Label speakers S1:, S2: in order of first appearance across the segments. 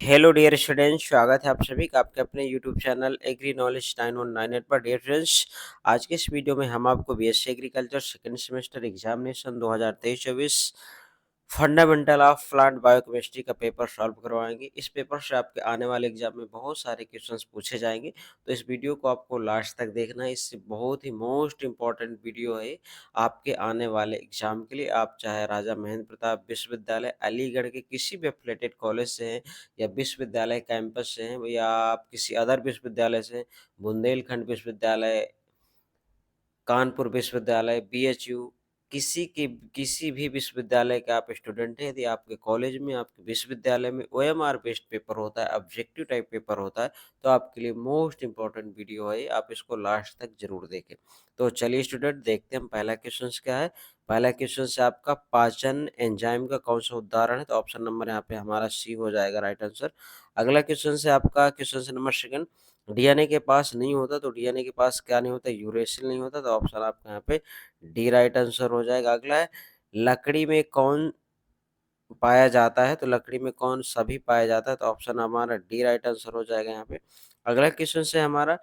S1: Hello dear students, स्वागत है आप सभी का आपके अपने यूट्यूब चैनल एग्री नॉलेज 9198 पर। डियर फ्रेंड्स, आज के इस वीडियो में हम आपको BSc agriculture second semester examination 2023-24 fundamental of plant biochemistry का पेपर सॉल्व करवाएंगे। इस पेपर से आपके आने वाले एग्जाम में बहुत सारे क्वेश्चंस पूछे जाएंगे, तो इस वीडियो को आपको लास्ट तक देखना है। इससे बहुत ही मोस्ट इम्पॉर्टेंट वीडियो है आपके आने वाले एग्जाम के लिए। आप चाहे राजा महेंद्र प्रताप विश्वविद्यालय अलीगढ़ के किसी भी एफिलेटेड कॉलेज से हैं या विश्वविद्यालय कैंपस से हैं या आप किसी अदर विश्वविद्यालय से हैं, बुंदेलखंड विश्वविद्यालय, कानपुर विश्वविद्यालय, बीएचयू, किसी भी विश्वविद्यालय के आप स्टूडेंट हैं, यदि आपके कॉलेज में, आपके विश्वविद्यालय में ओएमआर बेस्ड पेपर होता है, ऑब्जेक्टिव टाइप पेपर होता है, तो आपके लिए मोस्ट इम्पोर्टेंट वीडियो है, आप इसको लास्ट तक जरूर देखें। तो चलिए स्टूडेंट, देखते हैं हम पहला क्वेश्चन क्या है। पहला क्वेश्चन से आपका पाचन एंजाइम का कौन सा उदाहरण है, तो ऑप्शन नंबर यहाँ पे हमारा सी हो जाएगा राइट आंसर। अगला क्वेश्चन से आपका क्वेश्चन नंबर सेकंड, डीएनए के पास नहीं होता, तो डीएनए के पास क्या नहीं होता, यूरेसिल नहीं होता, तो ऑप्शन आपका यहाँ पे डी राइट आंसर हो जाएगा। अगला है, लकड़ी में कौन पाया जाता है, तो लकड़ी में कौन सभी पाया जाता है, तो ऑप्शन हमारा डी राइट आंसर हो जाएगा यहाँ पे। अगला क्वेश्चन से हमारा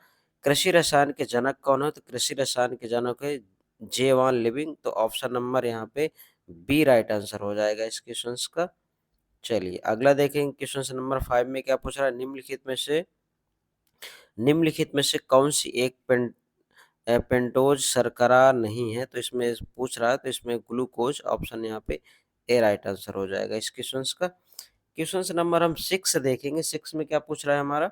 S1: कृषि रसायन के जनक कौन है, तो कृषि रसायन के जनक है जे वान लिविंग, तो ऑप्शन नंबर यहाँ पे बी राइट आंसर हो जाएगा इस क्वेश्चन का। चलिए अगला देखेंगे, क्वेश्चन नंबर 5 में क्या पूछ रहा है, निम्नलिखित में से कौन सी एक पेंटोज शर्करा नहीं है, तो इसमें पूछ रहा है, तो इसमें ग्लूकोज, ऑप्शन यहाँ पे ए राइट आंसर हो जाएगा इस क्वेश्चन का। क्वेश्चन नंबर हम 6 देखेंगे। 6 में क्या पूछ रहा है हमारा,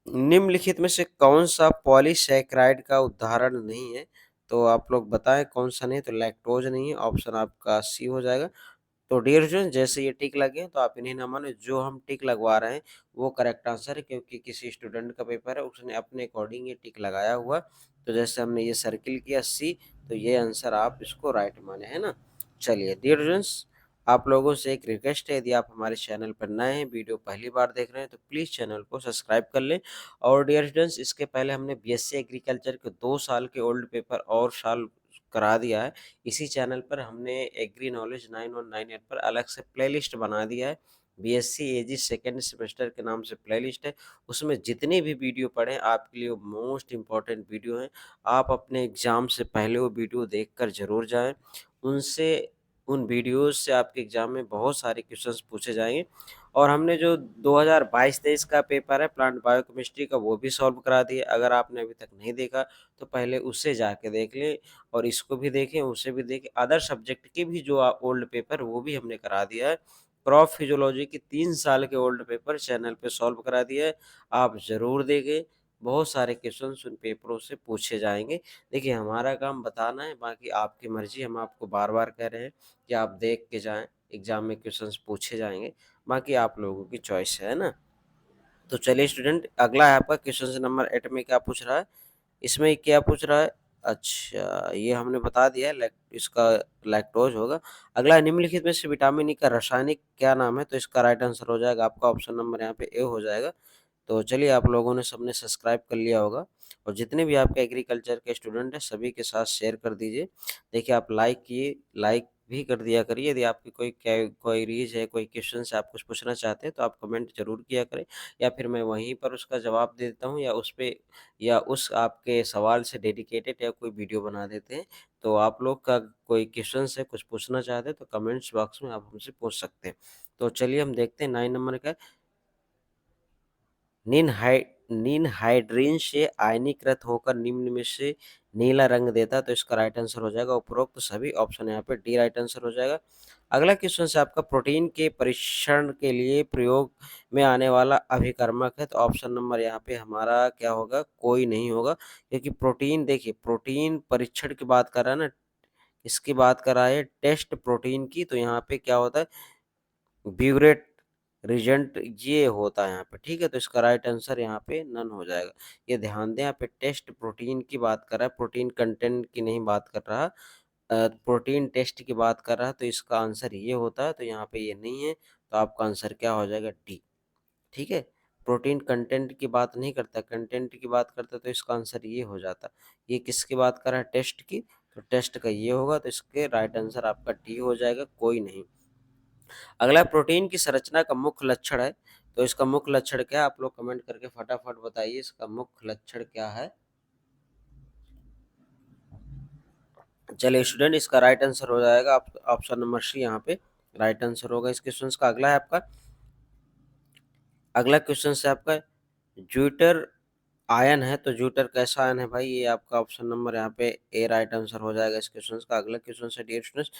S1: निम्नलिखित में से कौन सा पॉलीसैकेराइड का उदाहरण नहीं है, तो आप लोग बताएं कौन सा नहीं है, तो लैक्टोज नहीं है, ऑप्शन आपका सी हो जाएगा। तो डियर स्टूडेंट, जैसे ये टिक लगे तो आप इन्हें ना माने, जो हम टिक लगवा रहे हैं वो करेक्ट आंसर है, क्योंकि किसी स्टूडेंट का पेपर है, उसने अपने अकॉर्डिंग ये टिक लगाया हुआ। तो जैसे हमने ये सर्किल किया सी, तो ये आंसर आप इसको राइट माने, है ना। चलिए डियर स्टूडेंट्स, आप लोगों से एक रिक्वेस्ट है, यदि आप हमारे चैनल पर नए हैं, वीडियो पहली बार देख रहे हैं, तो प्लीज़ चैनल को सब्सक्राइब कर लें। और डियर स्टूडेंट्स, इसके पहले हमने बीएससी एग्रीकल्चर के 2 साल के ओल्ड पेपर और साल करा दिया है। इसी चैनल पर हमने एग्री नॉलेज 9198 पर अलग से प्लेलिस्ट बना दिया है। बीएससी एजी सेकंड सेमेस्टर के नाम से प्लेलिस्ट है। उसमें जितने भी वीडियो पढ़े आपके लिए मोस्ट इम्पॉर्टेंट वीडियो हैं। आप अपने एग्ज़ाम से पहले वो वीडियो देखकर ज़रूर जाएँ। उनसे उन वीडियोज़ से आपके एग्ज़ाम में बहुत सारे क्वेश्चंस पूछे जाएँगे। और हमने जो 2022-23 का पेपर है प्लांट बायोकेमिस्ट्री का, वो भी सॉल्व करा दिया। अगर आपने अभी तक नहीं देखा तो पहले उसे जाके देख लें, और इसको भी देखें, उसे भी देखें। अदर सब्जेक्ट के भी जो ओल्ड पेपर वो भी हमने करा दिया है। क्रॉप फिजियोलॉजी के 3 साल के ओल्ड पेपर चैनल पे सॉल्व करा दिया है, आप ज़रूर देखें। बहुत सारे क्वेश्चंस उन पेपरों से पूछे जाएँगे। देखिए, हमारा काम बताना है, बाकी आपकी मर्ज़ी। हम आपको बार-बार कह रहे हैं कि आप देख के जाएँ, एग्ज़ाम में क्वेश्चंस पूछे जाएँगे, बाकी आप लोगों की चॉइस है ना? तो चलिए स्टूडेंट, अगला है आपका क्वेश्चन नंबर 8 में क्या पूछ रहा है? इसमें क्या पूछ रहा है? अच्छा, ये हमने बता दिया है, इसका लैक्टोज़ होगा। अगला, निम्नलिखित में से विटामिन ई का रासायनिक क्या नाम है? तो इसका राइट आंसर हो जाएगा आपका ऑप्शन नंबर यहाँ पे ए हो जाएगा। तो चलिए, आप लोगों ने सबने सब्सक्राइब कर लिया होगा, और जितने भी आपके एग्रीकल्चर के स्टूडेंट हैं सभी के साथ शेयर कर दीजिए। देखिए, आप लाइक किए, लाइक भी कर दिया करिए। यदि आपकी कोई क्वेरीज है, कोई क्वेश्चन है, आप कुछ पूछना चाहते हैं, तो आप कमेंट जरूर किया करें, या फिर मैं वहीं पर उसका जवाब दे देता हूँ, या उस पे या उस आपके सवाल से डेडिकेटेड या कोई वीडियो बना देते हैं। तो आप लोग का कोई क्वेश्चन है, कुछ पूछना चाहते हैं, तो कमेंट्स बॉक्स में आप हमसे पूछ सकते हैं। तो चलिए हम देखते हैं 9 नंबर का, निनहाइड्रीन से आयनीकृत होकर निम्न में से नीला रंग देता है, तो इसका राइट आंसर हो जाएगा उपरोक्त तो सभी ऑप्शन यहाँ पे डी राइट आंसर हो जाएगा। अगला क्वेश्चन से आपका, प्रोटीन के परीक्षण के लिए प्रयोग में आने वाला अभिकर्मक है, तो ऑप्शन नंबर यहाँ पे हमारा क्या होगा, कोई नहीं होगा, क्योंकि प्रोटीन, देखिए प्रोटीन परीक्षण की बात कर रहा है ना, इसकी बात कर रहा है टेस्ट प्रोटीन की, तो यहाँ पे क्या होता है, ब्यूरेट रिजेंट ये होता है यहाँ पे, ठीक है। तो इसका राइट आंसर यहाँ पे नन हो जाएगा। ये ध्यान दें, यहाँ पे टेस्ट प्रोटीन की बात कर रहा है, प्रोटीन कंटेंट की नहीं बात कर रहा। प्रोटीन टेस्ट की बात कर रहा है, तो इसका आंसर ये होता है, तो यहाँ पे ये नहीं है, तो आपका आंसर क्या हो जाएगा, डी, ठीक है। प्रोटीन कंटेंट की बात नहीं करता, कंटेंट की बात करता, तो इसका आंसर ये हो जाता। ये किसकी बात कर रहा है, टेस्ट की, तो टेस्ट का ये होगा, तो इसके राइट आंसर आपका डी हो जाएगा, कोई नहीं। अगला, प्रोटीन की संरचना का मुख्य लक्षण है, तो इसका मुख्य लक्षण क्या है? आप लोग कमेंट करके फटाफट बताइए इसका मुख्य लक्षण क्या है। चलिए स्टूडेंट, इसका राइट आंसर हो जाएगा ऑप्शन नंबर सी, यहाँ पे राइट आंसर होगा इस क्वेश्चन का। अगला है आपका, अगला क्वेश्चन है आपका, ज्यूपिटर आयन है तो ज्यूपिटर कैसा आयन है भाई? ये आपका ऑप्शन नंबर यहाँ पे ए राइट आंसर हो जाएगा इस क्वेश्चन का। अगला क्वेश्चन है डियर स्टूडेंट्स,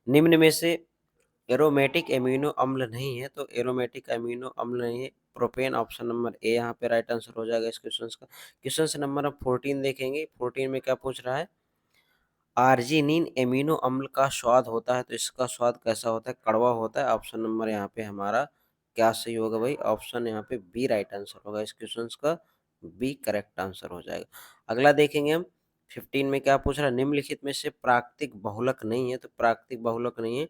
S1: निम्न में से एरोमेटिक एमिनो अम्ल नहीं है, तो एरोमेटिक अमीनो अम्ल नहीं है प्रोपेन, ऑप्शन नंबर ए यहाँ पे राइट आंसर हो जाएगा इस क्वेश्चन का। क्वेश्चन नंबर 14 देखेंगे, 14 में क्या पूछ रहा है? आर्जिनिन एमिनो अम्ल का स्वाद होता है तो इसका स्वाद कैसा होता है? कड़वा होता है। ऑप्शन नंबर यहाँ पे हमारा क्या सही होगा भाई? ऑप्शन यहाँ पे बी राइट आंसर होगा इस क्वेश्चन का, बी करेक्ट आंसर हो जाएगा। अगला देखेंगे हम, 15 में क्या पूछ रहा है? निम्नलिखित में से प्राकृतिक बहुलक नहीं है, तो प्राकृतिक बहुलक नहीं है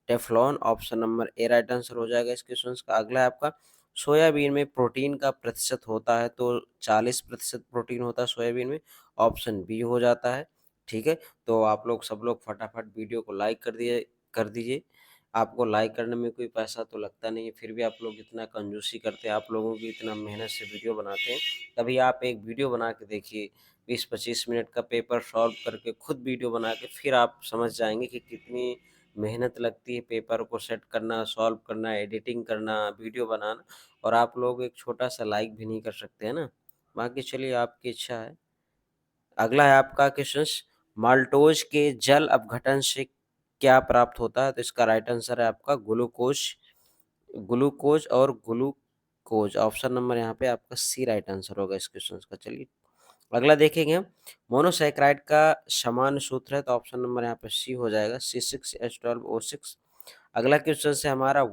S1: Teflon, option number A right answer हो जाएगा इस क्वेश्चन का। अगला है आपका, सोयाबीन में प्रोटीन का प्रतिशत होता है तो 40% प्रोटीन होता है सोयाबीन में, ऑप्शन बी हो जाता है। ठीक है, तो आप लोग सब लोग फटाफट वीडियो को लाइक कर दीजिए। आपको लाइक करने में कोई पैसा तो लगता नहीं है, फिर भी आप लोग इतना कंजूसी करते हैं, आप लोगों की इतना मेहनत से वीडियो बनाते हैं। कभी आप एक वीडियो बना के देखिए, 20-25 मिनट का पेपर सॉल्व करके खुद वीडियो बना के, फिर आप समझ जाएंगे कि कितनी मेहनत लगती है पेपर को सेट करना, सॉल्व करना, एडिटिंग करना, वीडियो बनाना, और आप लोग एक छोटा-सा लाइक भी नहीं कर सकते, है ना? बाकी चलिए आपकी इच्छा है। अगला है आपका क्वेश्चन, माल्टोज के जल अपघटन से क्या प्राप्त होता है? तो इसका राइट आंसर है आपका ग्लूकोज, ग्लूकोज और ग्लूकोज, ऑप्शन नंबर यहाँ पे आपका सी राइट आंसर होगा इस क्वेश्चन का। चलिए अगला देखेंगे हम, मोनोसैकेराइड का समान सूत्र है तो ऑप्शन नंबर यहाँ पे सी हो जाएगा, C6H12O6। अगला क्वेश्चन से हमारा,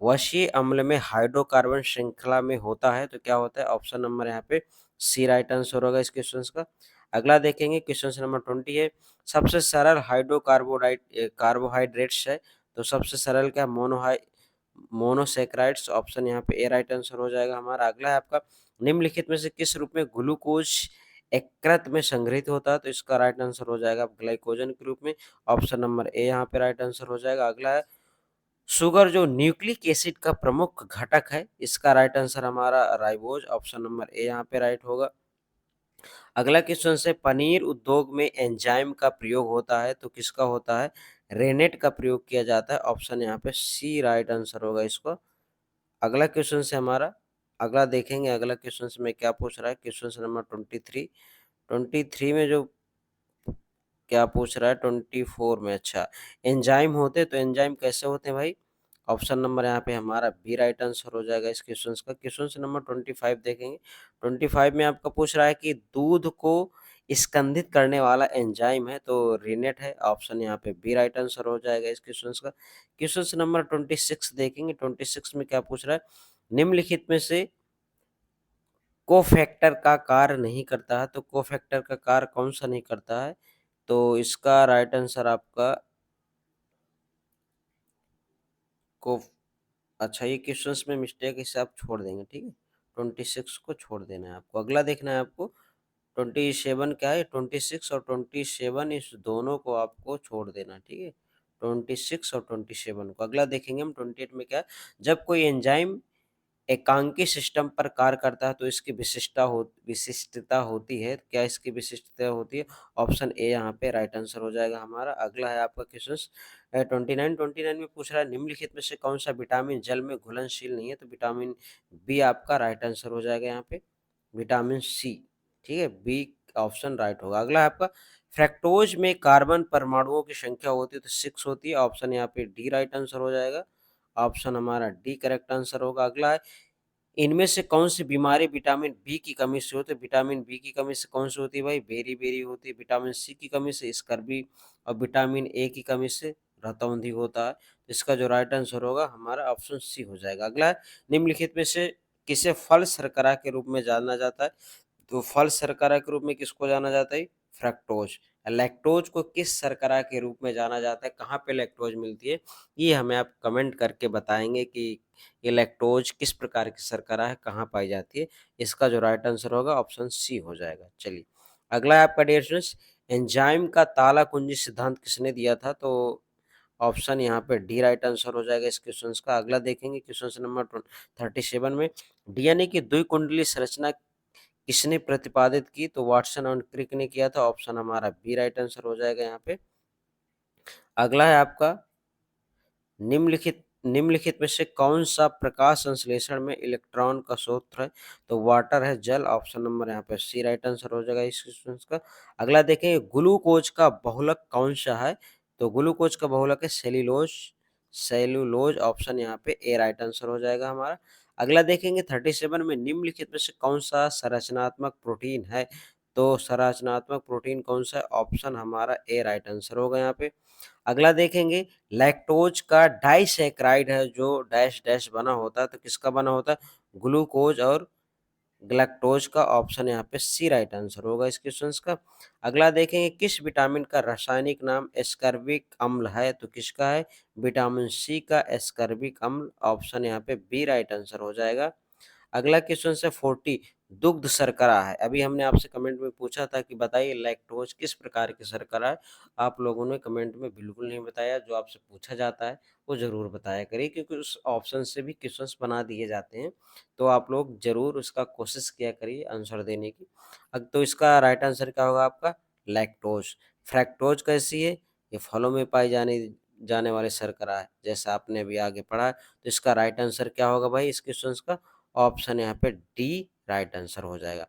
S1: वशीय अम्ल में हाइड्रोकार्बन श्रृंखला में होता है तो क्या होता है? ऑप्शन नंबर यहाँ पे सी राइट आंसर होगा इस क्वेश्चन का। अगला देखेंगे क्वेश्चन नंबर 20 है, सबसे सरल कार्बोहाइड्रेट्स है तो सबसे सरल क्या? मोनोसैकेराइड्स, ऑप्शन यहाँ पे ए राइट आंसर हो जाएगा हमारा। अगला है आपका, निम्नलिखित में से किस रूप में ग्लूकोज यकृत में संग्रहित होता है? तो इसका राइट आंसर हो जाएगा ग्लाइकोजन के रूप में, ऑप्शन नंबर ए यहाँ पे राइट आंसर हो जाएगा। अगला है, शुगर जो न्यूक्लिक एसिड का प्रमुख घटक है, इसका राइट आंसर हमारा राइबोज, ऑप्शन नंबर ए यहाँ पे राइट होगा। अगला क्वेश्चन से, पनीर उद्योग में एंजाइम का प्रयोग होता है तो किसका होता है? रेनेट का प्रयोग किया जाता है, ऑप्शन यहाँ पे सी राइट आंसर होगा इसको। अगला क्वेश्चन से हमारा, अगला देखेंगे अगला क्वेश्चन में क्या पूछ रहा है, क्वेश्चन नंबर 23, 23 में जो क्या पूछ रहा है 24 में, अच्छा एंजाइम होते तो एंजाइम कैसे होते हैं भाई? ऑप्शन नंबर यहाँ पे हमारा बी राइट आंसर हो जाएगा इस क्वेश्चन का। क्वेश्चन नंबर 25 देखेंगे, 25 में आपका पूछ रहा है कि दूध को स्कंधित करने वाला एंजाइम है तो रिनेट है, ऑप्शन यहाँ पे बी राइट आंसर हो जाएगा इस क्वेश्चन का। क्वेश्चन नंबर 26 देखेंगे, 26 में क्या पूछ रहा है, निम्नलिखित में से कोफैक्टर का कार्य नहीं करता है, तो कोफैक्टर का कार्य कौन सा नहीं करता है? तो इसका राइट आंसर आपका को, अच्छा ये क्वेश्चंस में मिस्टेक, इसे आप छोड़ देंगे, ठीक है, 26 को छोड़ देना है आपको। अगला देखना है आपको, 27 क्या है, 26 और 27 इस दोनों को आपको छोड़ देना, ठीक है, 26 और 27 को। अगला देखेंगे हम 28 में क्या है, जब कोई एंजाइम एकांकी सिस्टम पर कार्य करता है तो इसकी विशिष्टता होती है, क्या इसकी विशिष्टता होती है? ऑप्शन ए यहाँ पे राइट आंसर हो जाएगा हमारा। अगला है आपका क्वेश्चन 29 में पूछ रहा है, निम्नलिखित में से कौन सा विटामिन जल में घुलनशील नहीं है? तो विटामिन बी आपका राइट आंसर हो जाएगा यहाँ पे, विटामिन सी, ठीक है, बी ऑप्शन राइट होगा। अगला है आपका, फ्रैक्टोज में कार्बन परमाणुओं की संख्या होती है तो 6 होती है, ऑप्शन यहाँ पे डी राइट आंसर हो जाएगा, ऑप्शन हमारा डी करेक्ट आंसर होगा। अगला है, इनमें से कौन सी बीमारी विटामिन बी की कमी से होती है? विटामिन बी की कमी से कौन सी होती है भाई? बेरी बेरी होती है। विटामिन सी की कमी से स्कर्वी, और विटामिन ए की कमी से रतौंधी होता है। तो इसका जो राइट आंसर होगा हमारा ऑप्शन सी हो जाएगा। अगला है, निम्नलिखित में से किसे फल शर्करा के रूप में जाना जाता है? तो फल शर्करा के रूप में किसको जाना जाता है? फ्रक्टोज। लैक्टोज को किस शर्करा के रूप में जाना जाता है? कहाँ पे लैक्टोज मिलती है? ये हमें आप कमेंट करके बताएंगे कि ये लैक्टोज किस प्रकार की शर्करा है, कहाँ पाई जाती है? इसका जो राइट आंसर होगा ऑप्शन सी हो जाएगा। चलिए अगला है आपका डियर स्टूडेंट्स, एंजाइम का ताला कुंजी सिद्धांत किसने दिया था? तो ऑप्शन यहाँ पे डी राइट आंसर हो जाएगा इस क्वेश्चन का। अगला देखेंगे क्वेश्चन नंबर 37 में, डीएनए की द्विकुंडलीय संरचना किसने प्रतिपादित की? तो वाटसन और क्रिक ने किया था। ऑप्शन हमारा बी राइट आंसर हो जाएगा यहाँ पे। अगला है आपका, निम्नलिखित में से कौन सा प्रकाश संश्लेषण में इलेक्ट्रॉन का स्रोत है? तो वाटर है, जल। ऑप्शन नंबर यहाँ पे सी राइट आंसर हो जाएगा इस क्वेश्चन का। अगला देखेंगे, ग्लूकोज का बहुलक कौन सा है? तो ग्लूकोज का बहुलक है सेल्यूलोज। सेल्यूलोज ऑप्शन यहाँ पे ए राइट आंसर हो जाएगा हमारा। अगला देखेंगे 37 में, निम्नलिखित में से कौन सा संरचनात्मक प्रोटीन है? तो संरचनात्मक प्रोटीन कौन सा है? ऑप्शन हमारा ए राइट आंसर होगा यहाँ पे। अगला देखेंगे, लैक्टोज का डाइसैकराइड है जो डैश डैश बना होता है, तो किसका बना होता है? ग्लूकोज और ग्लैक्टोज का। ऑप्शन यहाँ पे सी राइट आंसर होगा इस क्वेश्चन का। अगला देखेंगे, किस विटामिन का रासायनिक नाम एस्कर्बिक अम्ल है? तो किसका है? विटामिन सी का एस्कर्बिक अम्ल। ऑप्शन यहाँ पे बी राइट आंसर हो जाएगा। अगला क्वेश्चन है 40, दुग्ध शर्करा है। अभी हमने आपसे कमेंट में पूछा था कि बताइए लैक्टोज किस प्रकार की शर्करा है। आप लोगों ने कमेंट में बिल्कुल नहीं बताया। जो आपसे पूछा जाता है वो जरूर बताया करिए, क्योंकि उस ऑप्शन से भी क्वेश्चंस बना दिए जाते हैं। तो आप लोग जरूर उसका कोशिश किया करिए आंसर देने की। अब तो इसका राइट आंसर क्या होगा आपका? लैक्टोज। फ्रैक्टोज कैसी है? ये फलों में पाई जाने जाने वाली शर्करा है, जैसा आपने अभी आगे पढ़ा। तो इसका राइट आंसर क्या होगा भाई इस क्वेश्चन का? ऑप्शन यहाँ पे डी राइट आंसर हो जाएगा।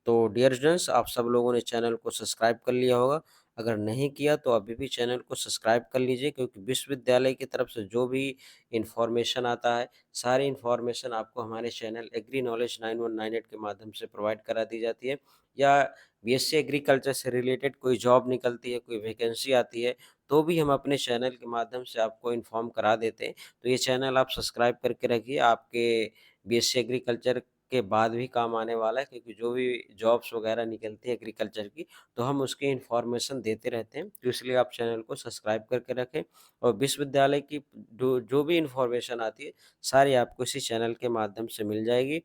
S1: तो डियर स्टूडेंट्स, आप सब लोगों ने चैनल को सब्सक्राइब कर लिया होगा। अगर नहीं किया तो अभी भी चैनल को सब्सक्राइब कर लीजिए, क्योंकि विश्वविद्यालय की तरफ से जो भी इंफॉर्मेशन आता है, सारी इंफॉर्मेशन आपको हमारे चैनल एग्री नॉलेज 9198 के माध्यम से प्रोवाइड करा दी जाती है। या बीएससी एग्रीकल्चर से रिलेटेड कोई जॉब निकलती है, कोई वैकेंसी आती है, तो भी हम अपने चैनल के माध्यम से आपको इन्फॉर्म करा देते हैं। तो ये चैनल आप सब्सक्राइब करके रखिए, आपके बीएससी एग्रीकल्चर के बाद भी काम आने वाला है, क्योंकि जो भी जॉब्स वगैरह निकलती है एग्रीकल्चर की, तो हम उसकी इन्फॉर्मेशन देते रहते हैं। तो इसलिए आप चैनल को सब्सक्राइब करके रखें, और विश्वविद्यालय की जो जो भी इन्फॉर्मेशन आती है, सारी आपको इसी चैनल के माध्यम से मिल जाएगी।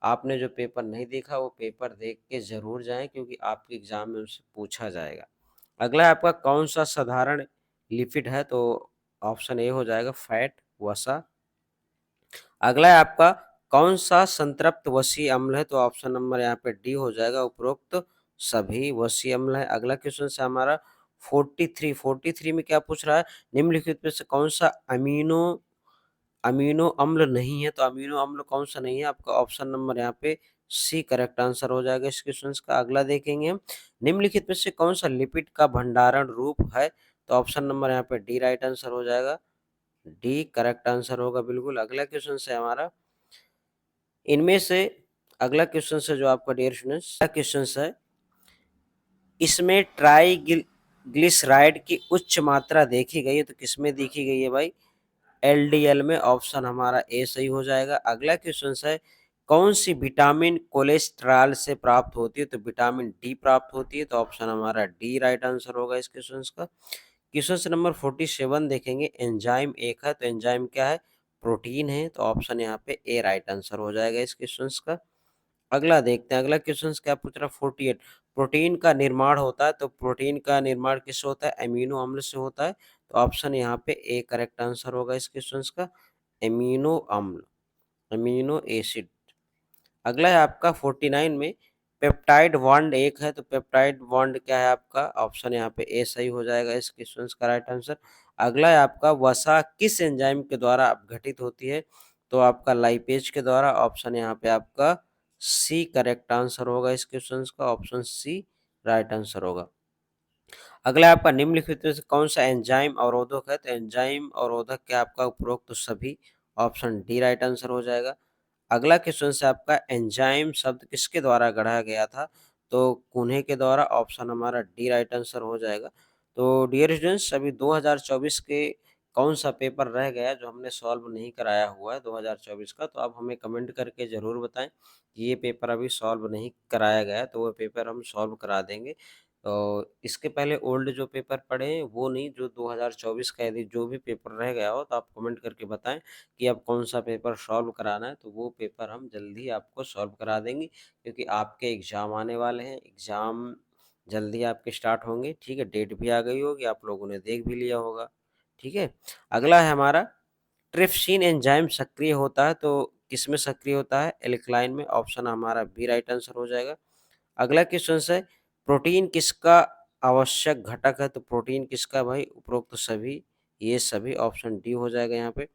S1: आपने जो पेपर नहीं देखा वो पेपर देख के ज़रूर जाएं, क्योंकि आपके एग्ज़ाम में उससे पूछा जाएगा। अगला आपका कौन सा साधारण लिपिड है? तो ऑप्शन ए हो जाएगा फैट, वसा। अगला है आपका, कौन सा संतृप्त वसीय अम्ल है? तो ऑप्शन नंबर यहाँ पे डी हो जाएगा, उपरोक्त सभी वसीय अम्ल है। अगला क्वेश्चन से हमारा 43 में क्या पूछ रहा है? निम्नलिखित में से कौन सा अमीनो अमीनो अम्ल नहीं है? तो अमीनो अम्ल कौन सा नहीं है? आपका ऑप्शन नंबर यहाँ पे सी करेक्ट आंसर हो जाएगा इस क्वेश्चन का। अगला देखेंगे हम, निम्नलिखित में से कौन सा लिपिड का भंडारण रूप है? तो ऑप्शन नंबर यहाँ पे डी राइट आंसर हो जाएगा। डी करेक्ट आंसर होगा बिल्कुल। अगला क्वेश्चन है हमारा, इनमें से अगला क्वेश्चन है जो आपका डियर स्टूडेंट्स क्वेश्चन है, इसमें ट्राइग्लिसराइड की उच्च मात्रा देखी गई है, तो किसमें देखी गई है भाई? एलडीएल में। ऑप्शन हमारा ए सही हो जाएगा। अगला क्वेश्चन है, कौन सी विटामिन कोलेस्ट्रॉल से प्राप्त होती है? तो विटामिन डी प्राप्त होती है। तो ऑप्शन हमारा डी राइट आंसर होगा इस क्वेश्चन का। क्वेश्चन नंबर 47 देखेंगे, एंजाइम एक है, तो एंजाइम क्या है? प्रोटीन है। तो ऑप्शन यहाँ पे ए राइट आंसर हो जाएगा इस क्वेश्चन का। अगला देखते हैं, अगला क्वेश्चन क्या पूछ रहा है? 48, प्रोटीन का निर्माण होता है, तो प्रोटीन का निर्माण किससे होता है? अमीनो अम्ल से होता है। तो ऑप्शन यहाँ पे ए करेक्ट आंसर होगा इस क्वेश्चन का, अमीनो अम्ल, अमीनो एसिड। अगला है आपका 49 में, पेप्टाइड बॉन्ड एक है, तो पेप्टाइड बॉन्ड क्या है आपका? ऑप्शन यहाँ पे ए सही हो जाएगा इस क्वेश्चन का राइट आंसर। अगला है आपका, वसा किस एंजाइम के द्वारा अपघटित होती है? तो आपका लाइपेज के द्वारा। ऑप्शन यहाँ पे आपका सी करेक्ट आंसर होगा इस क्वेश्चन का, ऑप्शन सी राइट आंसर होगा। अगला आपका, निम्नलिखित में से कौन सा एंजाइम अवरोधक है? तो एंजाइम अवरोधक क्या आपका? उपरोक्त तो सभी। ऑप्शन डी राइट आंसर हो जाएगा। अगला क्वेश्चन से आपका, एंजाइम शब्द किसके द्वारा गढ़ा गया था? तो कुन्हे के द्वारा। ऑप्शन हमारा डी राइट आंसर हो जाएगा। तो डियर स्टूडेंट्स, अभी 2024 के कौन सा पेपर रह गया जो हमने सॉल्व नहीं कराया हुआ है 2024 का? तो आप हमें कमेंट करके ज़रूर बताएं कि ये पेपर अभी सॉल्व नहीं कराया गया है, तो वो पेपर हम सॉल्व करा देंगे। तो इसके पहले ओल्ड जो पेपर पढ़े हैं वो नहीं, जो 2024 का यदि जो भी पेपर रह गया हो तो आप कमेंट करके बताएं कि अब कौन सा पेपर सॉल्व कराना है, तो वो पेपर हम जल्दी आपको सॉल्व करा देंगे, क्योंकि आपके एग्ज़ाम आने वाले हैं। एग्ज़ाम जल्दी आपके स्टार्ट होंगे, ठीक है? डेट भी आ गई होगी, आप लोगों ने देख भी लिया होगा। ठीक है। अगला है हमारा ट्रिप्सिन एंजाइम सक्रिय होता है तो किसमें सक्रिय होता है? एल्कलाइन में। ऑप्शन हमारा बी राइट आंसर हो जाएगा। अगला क्वेश्चन है प्रोटीन किसका आवश्यक घटक है? तो प्रोटीन किसका भाई? उपरोक्त सभी, ये सभी। ऑप्शन डी हो जाएगा यहाँ पे।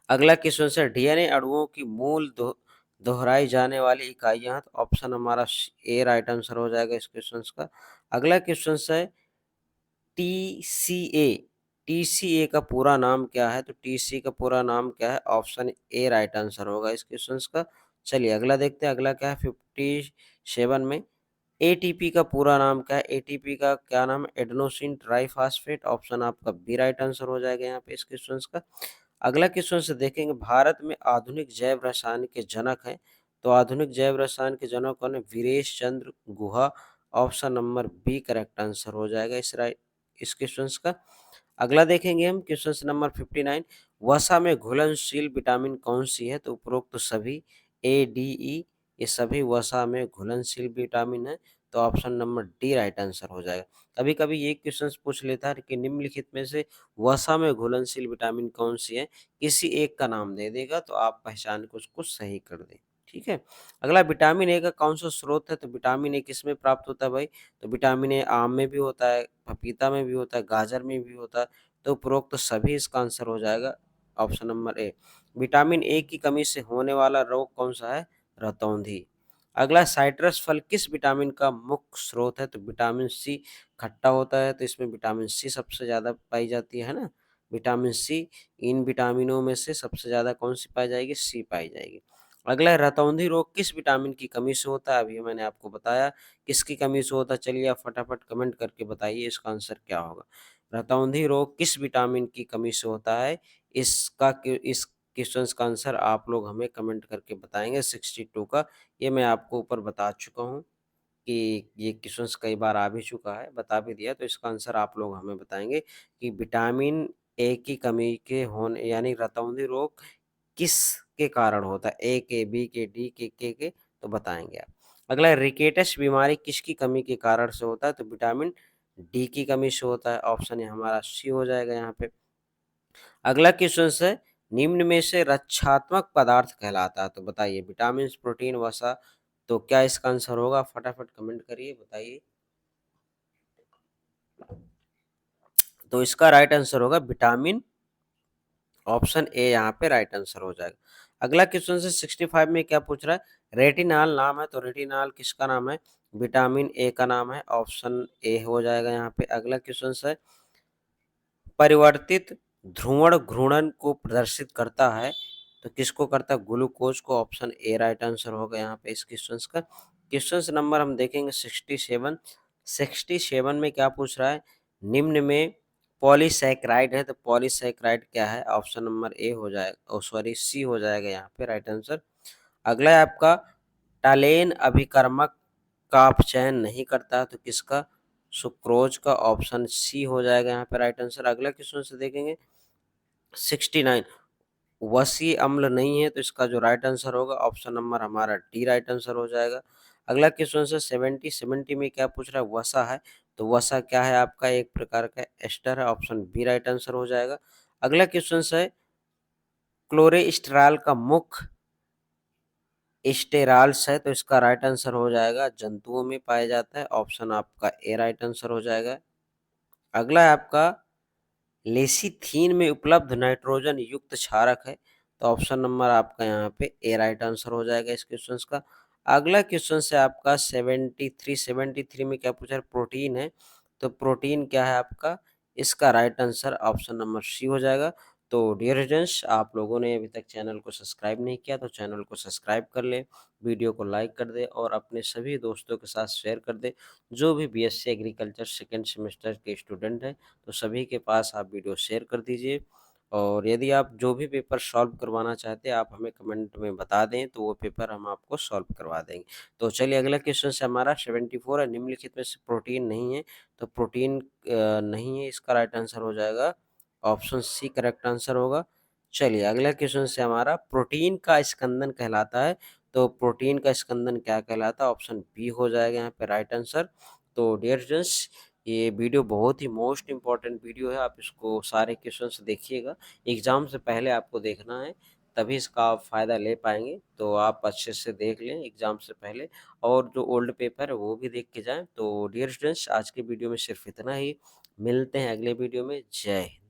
S1: अगला क्वेश्चन है डीएनए अणुओं की मूल दोहराई जाने वाली इकाइयां। तो ऑप्शन हमारा ए राइट आंसर हो जाएगा इस क्वेश्चन का। अगला क्वेश्चन है टीसीए, टीसीए का पूरा नाम क्या है? तो टीसीए का पूरा नाम क्या है? ऑप्शन ए राइट आंसर होगा इस क्वेश्चन का। चलिए अगला देखते हैं। अगला क्या है 57 में एटीपी का पूरा नाम क्या है? एटीपी का क्या नाम है? Adenosine triphosphate. ऑप्शन आपका बी राइट आंसर हो जाएगा यहाँ पे इस क्वेश्चन का। अगला क्वेश्चन से देखेंगे भारत में आधुनिक जैव रसायन के जनक हैं। तो आधुनिक जैव रसायन के जनक कौन है? Viresh Chandra Guha. Option number B correct answer हो जाएगा इस क्वेश्चन का। अगला देखेंगे हम क्वेश्चन नंबर 59 वसा में घुलनशील विटामिन कौन सी है? तो उपरोक्त सभी ए डी ई, ये सभी वसा में घुलनशील विटामिन है। तो option number D right answer हो जाएगा। कभी कभी ये क्वेश्चन पूछ लेता है कि निम्नलिखित में से वसा में घुलनशील विटामिन कौन सी है? किसी एक का नाम दे देगा तो आप पहचान के उसको सही कर दें। ठीक है। अगला विटामिन ए का कौन सा स्रोत है? तो विटामिन ए किस में प्राप्त होता है भाई? तो विटामिन ए आम में भी होता है, पपीता में भी होता है, गाजर में भी होता है। तो उपरोक्त सभी इसका आंसर हो जाएगा option number A. Vitamin A की कमी से होने वाला रोग कौन सा है? रतौंधी। अगला साइट्रस फल किस विटामिन का मुख्य स्रोत है? तो विटामिन सी खट्टा होता है तो इसमें विटामिन सी सबसे ज़्यादा पाई जाती है ना। विटामिन सी, इन विटामिनों में से सबसे ज़्यादा कौन सी पाई जाएगी? सी पाई जाएगी। अगला है रतौंधी रोग किस विटामिन की कमी से होता है? अभी मैंने आपको बताया किसकी कमी से होता है। चलिए आप फटाफट कमेंट करके बताइए इसका आंसर क्या होगा। रतौंधी रोग किस विटामिन की कमी से होता है? इस क्वेश्चन का आंसर आप लोग हमें कमेंट करके बताएंगे 62 का। ये मैं आपको ऊपर बता चुका हूँ कि ये क्वेश्चंस कई बार आ भी चुका है, बता भी दिया। तो इसका आंसर आप लोग हमें बताएंगे कि विटामिन ए की कमी के होने यानी रतौंधी रोग किस के कारण होता है? ए के, बी के, डी के तो बताएंगे आप। अगला रिकेटस बीमारी किसकी कमी के कारण से होता है? तो विटामिन डी की कमी से होता है। ऑप्शन हमारा सी हो जाएगा यहाँ पे। अगला क्वेश्चन है निम्न में से रक्षात्मक पदार्थ कहलाता है। तो बताइए विटामिन, प्रोटीन, वसा। तो क्या इसका आंसर होगा? फटाफट कमेंट करिए बताइए। तो इसका राइट आंसर होगा विटामिन। ऑप्शन ए यहाँ पे राइट आंसर हो जाएगा। अगला क्वेश्चन से 65 में क्या पूछ रहा है? रेटिनॉल नाम है तो रेटिनॉल किसका नाम है? विटामिन ए का नाम है। ऑप्शन ए हो जाएगा यहाँ पे। अगला क्वेश्चन है परिवर्तित ध्रुवण घूर्णन को प्रदर्शित करता है तो किसको करता है? ग्लूकोज को। ऑप्शन ए राइट आंसर होगा यहाँ पे इस क्वेश्चन का। क्वेश्चन नंबर हम देखेंगे 67। 67 में क्या पूछ रहा है? निम्न में पॉलीसैकेराइड है तो पॉलीसैकेराइड क्या है? ऑप्शन नंबर ए हो जाएगा, ओ सॉरी सी हो जाएगा यहाँ पे राइट आंसर। अगला है आपका टालेन अभिकर्मक का अपचयन नहीं करता तो किसका? सुक्रोज का। ऑप्शन सी हो जाएगा यहाँ पे राइट आंसर। अगला क्वेश्चन से देखेंगे 69 वसी अम्ल नहीं है तो इसका जो राइट आंसर होगा ऑप्शन नंबर हमारा डी राइट आंसर हो जाएगा। अगला क्वेश्चन से 70 में क्या पूछ रहा है? वसा है तो वसा क्या है आपका? एक प्रकार का एस्टर है। ऑप्शन बी राइट आंसर हो जाएगा। अगला क्वेश्चन है क्लोरेस्टेरॉल का मुख्य स्टेरॉल्स है तो इसका राइट आंसर हो जाएगा जंतुओं में पाया जाता है। ऑप्शन आपका ए राइट आंसर हो जाएगा। अगला है आपका लेसिथीन में उपलब्ध नाइट्रोजन युक्त क्षारक है तो ऑप्शन नंबर आपका यहाँ पे ए राइट आंसर हो जाएगा इस क्वेश्चन का। अगला क्वेश्चन से आपका 73 में क्या पूछा है? प्रोटीन है तो प्रोटीन क्या है आपका? इसका right answer option number C हो जाएगा। तो डियर स्टूडेंट्स आप लोगों ने अभी तक चैनल को सब्सक्राइब नहीं किया तो चैनल को सब्सक्राइब कर ले, वीडियो को लाइक कर दे और अपने सभी दोस्तों के साथ शेयर कर दे जो भी बीएससी एग्रीकल्चर सेकेंड सेमेस्टर के स्टूडेंट हैं। तो सभी के पास आप वीडियो शेयर कर दीजिए और यदि आप जो भी पेपर सॉल्व करवाना चाहते हैं आप हमें कमेंट में बता दें तो वो पेपर हम आपको सॉल्व करवा देंगे। तो चलिए अगला क्वेश्चन से हमारा 74 है निम्नलिखित में से प्रोटीन नहीं है तो प्रोटीन नहीं है इसका राइट आंसर हो जाएगा ऑप्शन सी करेक्ट आंसर होगा। चलिए अगला क्वेश्चन से हमारा प्रोटीन का स्कंदन कहलाता है तो प्रोटीन का स्कंदन क्या कहलाता है? ऑप्शन बी हो जाएगा यहाँ पे राइट आंसर। तो डियर स्टूडेंट्स ये वीडियो बहुत ही मोस्ट इम्पोर्टेंट वीडियो है, आप इसको सारे क्वेश्चंस देखिएगा। एग्ज़ाम से पहले आपको देखना है, तभी इसका आप फ़ायदा ले पाएँगे। तो आप अच्छे से देख लें एग्ज़ाम से पहले और जो ओल्ड पेपर है वो भी देख के जाएँ। तो डियर स्टूडेंट्स आज के वीडियो में सिर्फ़ इतना ही। मिलते हैं अगले वीडियो में। जय हिंद।